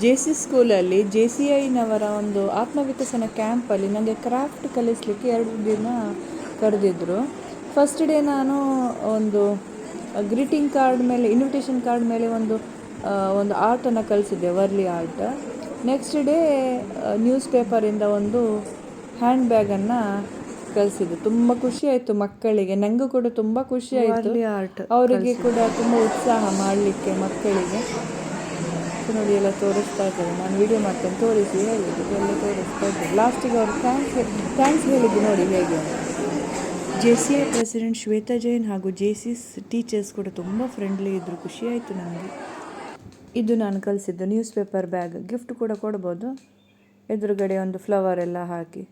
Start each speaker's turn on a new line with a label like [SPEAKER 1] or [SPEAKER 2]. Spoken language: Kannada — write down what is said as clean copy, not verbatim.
[SPEAKER 1] ಜೆ ಸಿ ಸ್ಕೂಲಲ್ಲಿ JCIನವರ ಒಂದು ಆತ್ಮವಿಕಸನ ಕ್ಯಾಂಪಲ್ಲಿ ನನಗೆ ಕ್ರಾಫ್ಟ್ ಕಲಿಸಲಿಕ್ಕೆ 2 ದಿನ ಕರೆದಿದ್ದರು. ಫಸ್ಟ್ ಡೇ ನಾನು ಒಂದು ಗ್ರೀಟಿಂಗ್ ಕಾರ್ಡ್ ಮೇಲೆ, ಇನ್ವಿಟೇಷನ್ ಕಾರ್ಡ್ ಮೇಲೆ ಒಂದು ಆರ್ಟನ್ನು ಕಲಿಸಿದ್ದೆ, Warli art. Next day news ಪೇಪರಿಂದ ಒಂದು ಹ್ಯಾಂಡ್ ಬ್ಯಾಗನ್ನು ಕಲಿಸಿದ್ದು. ತುಂಬ ಖುಷಿಯಾಯಿತು ಮಕ್ಕಳಿಗೆ, ನನಗೂ ಕೂಡ ತುಂಬ ಖುಷಿಯಾಯಿತು. ಅವರಿಗೆ ಕೂಡ ತುಂಬ ಉತ್ಸಾಹ ಮಾಡಲಿಕ್ಕೆ ಮಕ್ಕಳಿಗೆ. ನೋಡಿ ಎಲ್ಲ ತೋರಿಸ್ತಾ ಇದ್ದಾರೆ, ನಾನು ವಿಡಿಯೋ ಮಾಡ್ತೇನೆ, ತೋರಿಸಿ ಹೇಳಿದ್ದು ಎಲ್ಲ ತೋರಿಸ್ತಾ ಇದ್ದಾರೆ. ಲಾಸ್ಟಿಗೆ ಅವರು ಥ್ಯಾಂಕ್ಸ್ ಹೇಳಿದ್ದು ನೋಡಿ ಹೇಗೆ. JCI ಪ್ರೆಸಿಡೆಂಟ್ ಶ್ವೇತಾ ಜೈನ್ ಹಾಗೂ JCS ಟೀಚರ್ಸ್ ಕೂಡ ತುಂಬ ಫ್ರೆಂಡ್ಲಿ ಇದ್ದರು. ಖುಷಿಯಾಯಿತು ನನಗೆ. ಇದು ನಾನು ಕಲಿಸಿದ್ದು ನ್ಯೂಸ್ ಪೇಪರ್ ಬ್ಯಾಗ್. ಗಿಫ್ಟ್ ಕೂಡ ಕೊಡ್ಬೋದು. ಎದುರುಗಡೆ ಒಂದು ಫ್ಲವರ್ ಎಲ್ಲ ಹಾಕಿ.